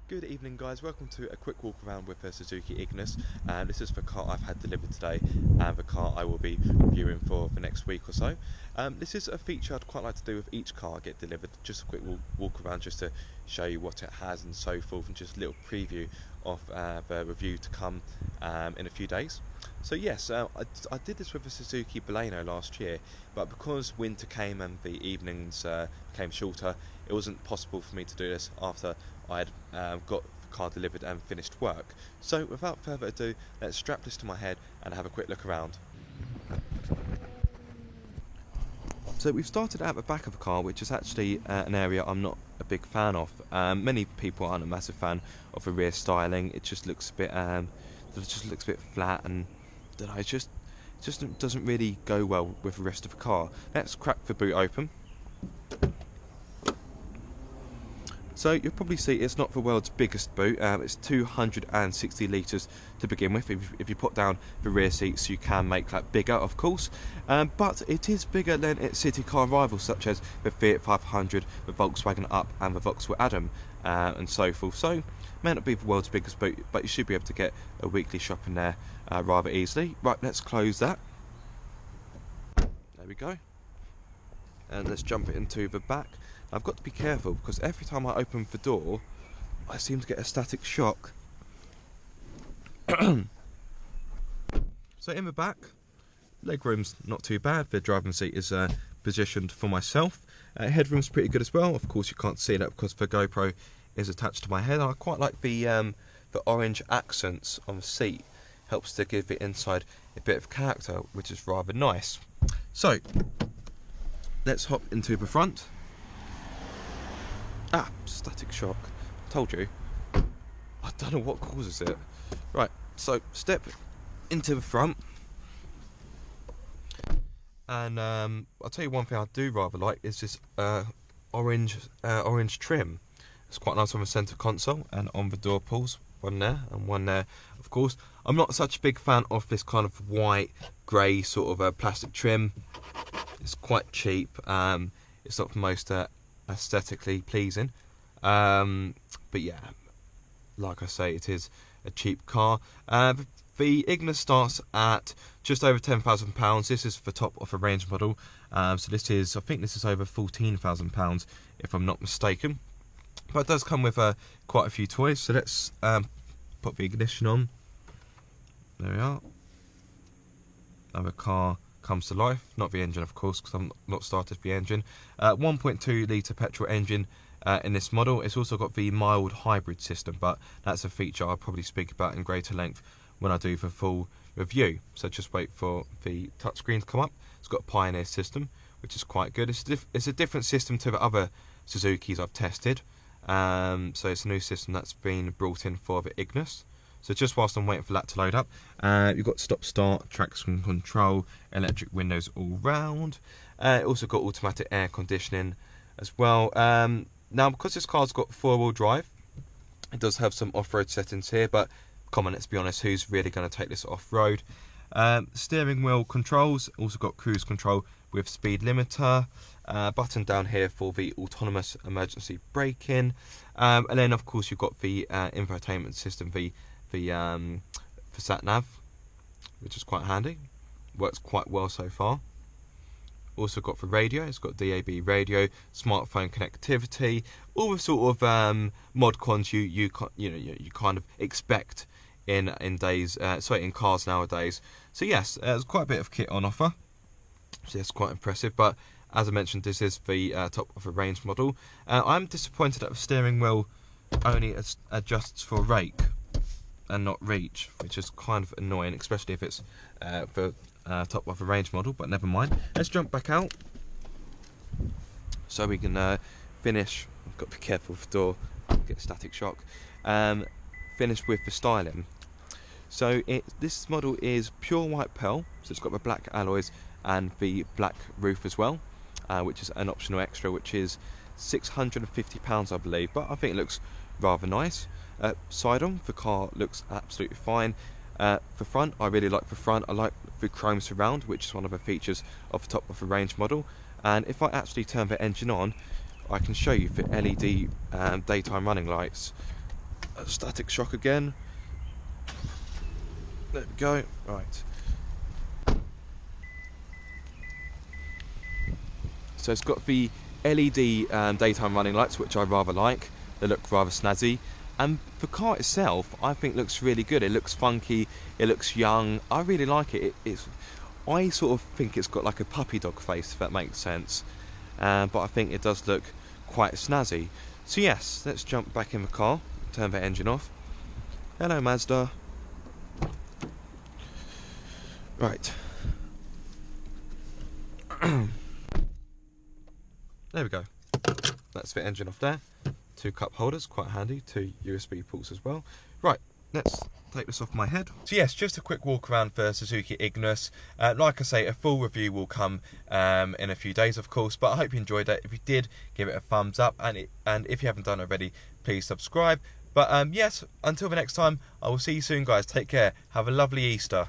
Good evening guys, welcome to a quick walk around with a Suzuki Ignis. This is the car I've had delivered today and the car I will be reviewing for the next week or so. This is a feature I'd quite like to do with each car I get delivered, just a quick walk around just to show you what it has and so forth, and just a little preview of the review to come in a few days. So yes, I did this with a Suzuki Baleno last year, but because winter came and the evenings became shorter, it wasn't possible for me to do this after I had got the car delivered and finished work. So without further ado, let's strap this to my head and have a quick look around. So we've started at the back of the car, which is actually an area I'm not a big fan of. Many people aren't a massive fan of the rear styling. It just looks a bit flat, and it just doesn't really go well with the rest of the car. Let's crack the boot open. So you'll probably see it's not the world's biggest boot. It's 260 litres to begin with. If you put down the rear seats, you can make that bigger, of course. But it is bigger than its city car rivals, such as the Fiat 500, the Volkswagen Up, and the Vauxhall Adam, and so forth. So, may not be the world's biggest boot, but you should be able to get a weekly shop in there rather easily. Right, let's close that. There we go. And let's jump it into the back. I've got to be careful because every time I open the door, I seem to get a static shock. So in the back, legroom's not too bad. The driving seat is positioned for myself. Headroom's pretty good as well. Of course, you can't see that because the GoPro is attached to my head. And I quite like the orange accents on the seat. Helps to give the inside a bit of character, which is rather nice. So let's hop into the front. Static shock. Told you. I don't know what causes it. Right, so step into the front. And I'll tell you one thing I do rather like is this orange trim. It's quite nice on the centre console and on the door pulls. One there and one there, of course. I'm not such a big fan of this kind of white, grey sort of plastic trim. It's quite cheap. It's not the most aesthetically pleasing, but yeah, like I say, it is a cheap car. The Ignis starts at just over £10,000. This is the top of a range model, so I think this is over £14,000 if I'm not mistaken, but it does come with quite a few toys. So let's put the ignition on. There we are. Now the car comes to life, not the engine of course, because I'm not started the engine. 1.2 litre petrol engine in this model. It's also got the mild hybrid system, but that's a feature I'll probably speak about in greater length when I do the full review. So just wait for the touchscreen to come up. It's got a Pioneer system, which is quite good. It's a different system to the other Suzukis I've tested. So it's a new system that's been brought in for the Ignis. So just whilst I'm waiting for that to load up, you've got stop-start, traction control, electric windows all round. Also got automatic air conditioning as well. Now, because this car's got four-wheel drive, it does have some off-road settings here, but come on, let's be honest, who's really going to take this off-road? Steering wheel controls, also got cruise control with speed limiter, button down here for the autonomous emergency braking, and then of course you've got the infotainment system, for sat nav, which is quite handy. Works quite well so far. Also got the radio. It's got DAB radio, smartphone connectivity, all the sort of mod cons you kind of expect in cars nowadays. So yes, there's quite a bit of kit on offer. So it's quite impressive. But as I mentioned, this is the top of a range model. I'm disappointed that the steering wheel only adjusts for rake and not reach, which is kind of annoying, especially if it's for top of a range model, but never mind. Let's jump back out so we can finish. I've got to be careful with the door, get a static shock. Finish with the styling. So this model is pure white pearl, so it's got the black alloys and the black roof as well, which is an optional extra, which is £650 I believe, but I think it looks rather nice. Side on, the car looks absolutely fine. The front, I really like the front. I like the chrome surround, which is one of the features of the top of the range model. And if I actually turn the engine on, I can show you the LED daytime running lights. static shock again. There we go. Right. So it's got the LED daytime running lights, which I rather like. They look rather snazzy. And the car itself, I think, looks really good. It looks funky. It looks young. I really like it. I sort of think it's got like a puppy dog face, if that makes sense. But I think it does look quite snazzy. So yes, let's jump back in the car. Turn the engine off. Hello, Mazda. Right. There we go. That's the engine off there. 2 cup holders, quite handy. 2 USB ports as well. Right, let's take this off my head. So yes, just a quick walk around for Suzuki Ignis. Like I say, a full review will come in a few days, of course. But I hope you enjoyed it. If you did, give it a thumbs up. And if you haven't done already, please subscribe. But yes, until the next time, I will see you soon, guys. Take care. Have a lovely Easter.